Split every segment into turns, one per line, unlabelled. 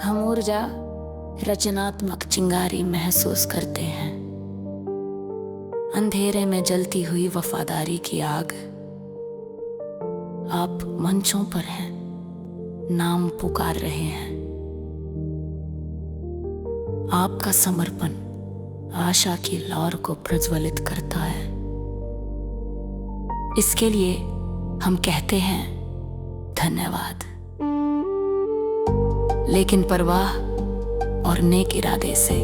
हम ऊर्जा रचनात्मक चिंगारी महसूस करते हैं। अंधेरे में जलती हुई वफादारी की आग। आप मंचों पर हैं, नाम पुकार रहे हैं। आपका समर्पण आशा की लौर को प्रज्वलित करता है। इसके लिए हम कहते हैं धन्यवाद। लेकिन परवाह और नेक इरादे से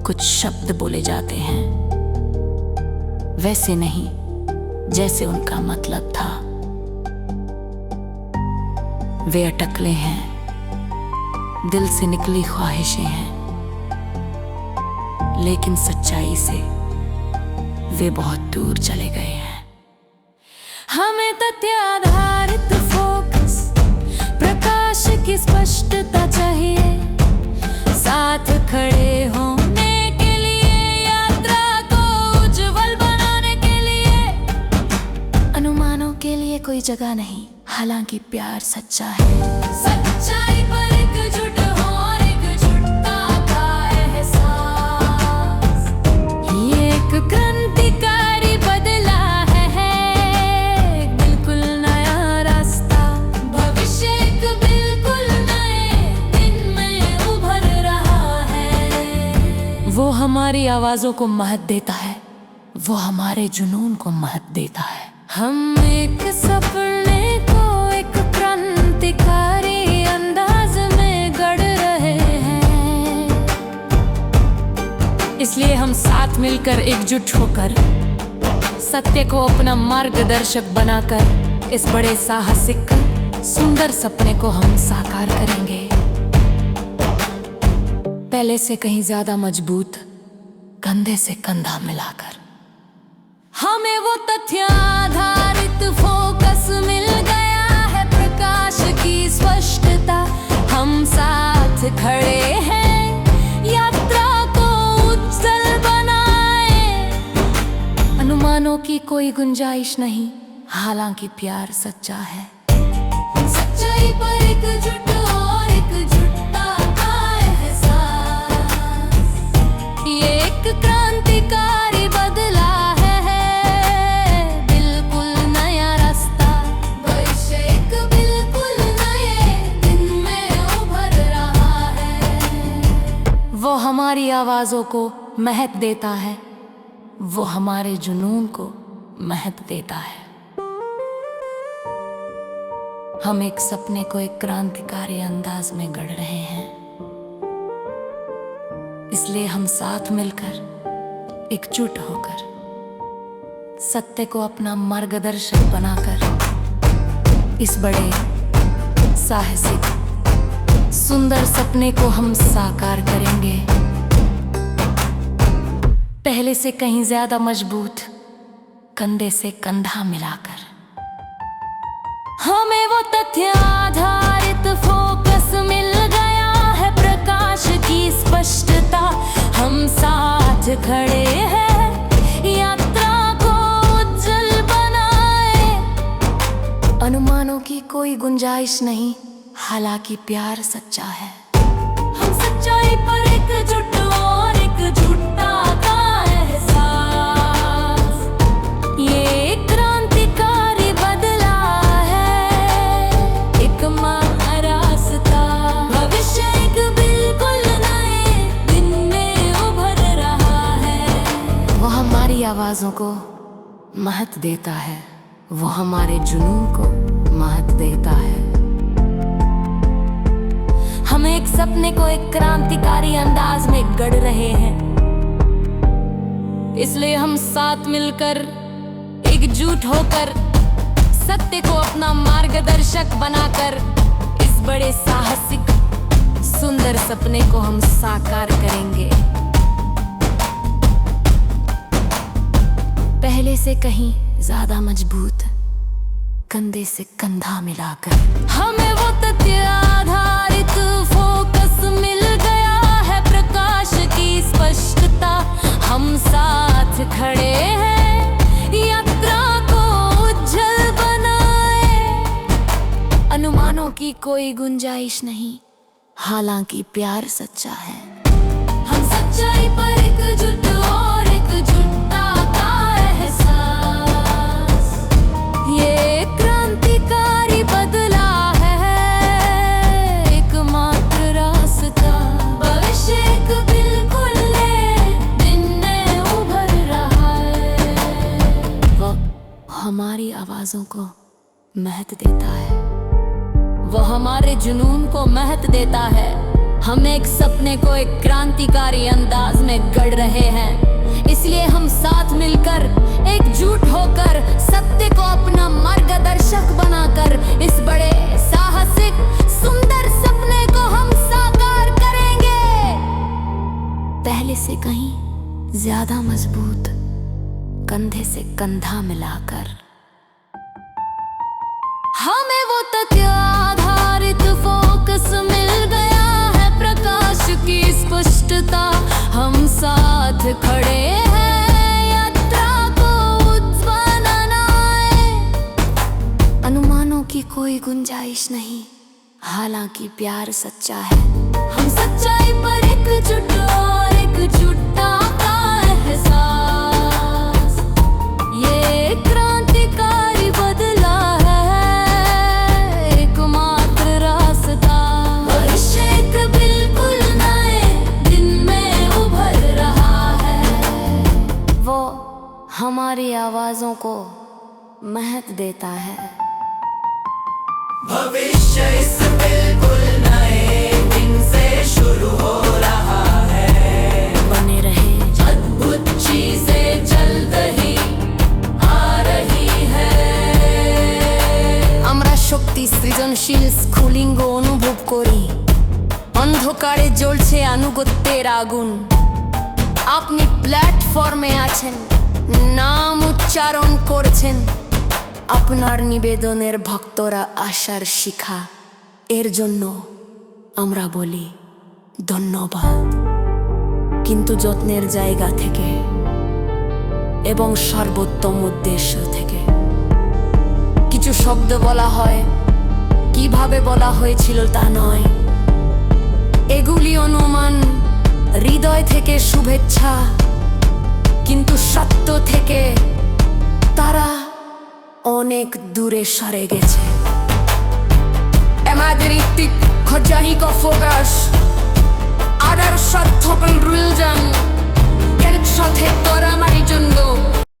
कुछ शब्द बोले जाते हैं, वैसे नहीं जैसे उनका मतलब था। वे अटकले हैं, दिल से निकली ख्वाहिशें हैं, लेकिन सच्चाई से वे बहुत दूर चले गए हैं। हमें तथ्य आधारित फोकस, प्रकाश की स्पष्टता चाहिए। साथ खड़े होने के लिए, यात्रा को उज्जवल बनाने के लिए। अनुमानों के लिए कोई जगह नहीं, हालांकि प्यार सच्चा है। सच्चाई पर एकजुट हो और एकजुटता का एहसास। ये एक क्रांतिकारी बदला है, बिल्कुल नया रास्ता। भविष्य एक बिल्कुल नए दिन में उभर रहा है। वो हमारी आवाजों को महक देता है, वो हमारे जुनून को महक देता है। हम एक सपने को एक क्रांतिकारी अंदाज में गढ़ रहे हैं। इसलिए हम साथ मिलकर एकजुट होकर, सत्य को अपना मार्गदर्शक बनाकर, इस बड़े साहसिक सुंदर सपने को हम साकार करेंगे। पहले से कहीं ज्यादा मजबूत, कंधे से कंधा मिलाकर। हमें वो तथ्य आधारित फोकस मिल गया है, प्रकाश की स्पष्टता। हम साथ खड़े हैं, यात्रा को उज्जवल बनाए। अनुमानों की कोई गुंजाइश नहीं, हालांकि प्यार सच्चा है। सच्चाई पर एकजुट और एकजुटता का एहसास। ये एक क्रांतिकारी बदला है, बिल्कुल नया रास्ता। भविष्य एक बिल्कुल नए दिन में उभर रहा है। वो हमारी आवाजों को महक देता है, वो हमारे जुनून को महक देता है। हम एक सपने को एक क्रांतिकारी अंदाज में गढ़ रहे हैं। इसलिए हम साथ मिलकर, एकजुट होकर, सत्य को अपना मार्गदर्शक बनाकर, इस बड़े साहसिक सुंदर सपने को हम साकार करेंगे। पहले से कहीं ज्यादा मजबूत, कंधे से कंधा मिलाकर। हमें वो तथ्य आधारित फोकस मिल गया है, प्रकाश की स्पष्टता। हम साथ खड़े हैं, यात्रा को उज्जवल बनाए। अनुमानों की कोई गुंजाइश नहीं, हालांकि प्यार सच्चा है। हम सच्चाई पर एकजुट और एकजुटता का एहसास। ये एक क्रांतिकारी बदला है, एक नया रास्ता। भविष्य एक बिल्कुल नए दिन में उभर रहा है। वो हमारी आवाजों को महक देता है, वो हमारे जुनून को महक देता है। हम एक सपने को एक क्रांतिकारी अंदाज में गढ़ रहे हैं। इसलिए हम साथ मिलकर, एकजुट होकर, सत्य को अपना मार्गदर्शक बनाकर, इस बड़े साहसिक सुंदर सपने को हम साकार करेंगे। पहले से कहीं ज्यादा मजबूत, कंधे से कंधा मिलाकर। हमें वो तथ्य आधारित फोकस मिल गया है, प्रकाश की स्पष्टता। हम साथ खड़े हैं, यात्रा को उज्जवल बनाए। अनुमानों की कोई कोई गुंजाइश नहीं, हालांकि प्यार सच्चा है। हम सच्चाई पर एकजुट और एकजुटता का एहसास, ये क्रांतिकारी बदला है एकमात्र रास्ता। भविष्य एक बिल्कुल नए दिन में उभर रहा है। वो हमारी आवाजों को महत्व देता है, वो हमारे जुनून को महत्व देता है। हम एक सपने को एक क्रांतिकारी अंदाज में गढ़ रहे हैं, इसलिए हम साथ मिलकर एकजुट होकर सत्य को अपना मार्गदर्शक बनाकर इस बड़े साहसिक सुंदर सपने को हम साकार करेंगे। पहले से कहीं ज्यादा मजबूत, कंधे से कंधा मिलाकर। हमें वो तथ्य आधारित फोकस मिल गया है, प्रकाश की स्पष्टता, हम साथ खड़े हैं, यात्रा को उज्ज्वल बनाए। अनुमानों की कोई गुंजाइश नहीं, हालांकि प्यार सच्चा है। हम सच्चाई पर एकजुट और एकजुटता का एहसास, ये क्रांतिकारी बदला हमारी आवाजों को महत्व देता है।
भविष्य इस बिल्कुल नए दिन से शुरू हो रहा है।
बने रहे,
अद्भुत चीजें जल्द ही आ रही है।
আমরা শক্তি সৃজনশীল স্কুলিঙ্গ অনুভব করি, অন্ধকারে জ্বলছে আনুগত্যের আগুন। আপনি প্ল্যাটফর্মে আছেন, নাম উচ্চারণ করছেন, আপনার নিবেদনের ভক্তরা আশার শিখা। এর জন্য আমরা বলি ধন্যবাদ, কিন্তু যত্নের জায়গা থেকে এবং সর্বোত্তম উদ্দেশ্য থেকে। কিছু শব্দ বলা হয়, কিভাবে বলা হয়েছিল তা নয়। এগুলি অনুমান, হৃদয় থেকে শুভেচ্ছা, কিন্তু সত্য থেকে তারা অনেক দূরে সরে গেছে। Emadritik khajai ko fokas adar sathokal ruljan এর সাথে তোরা মারি জন্য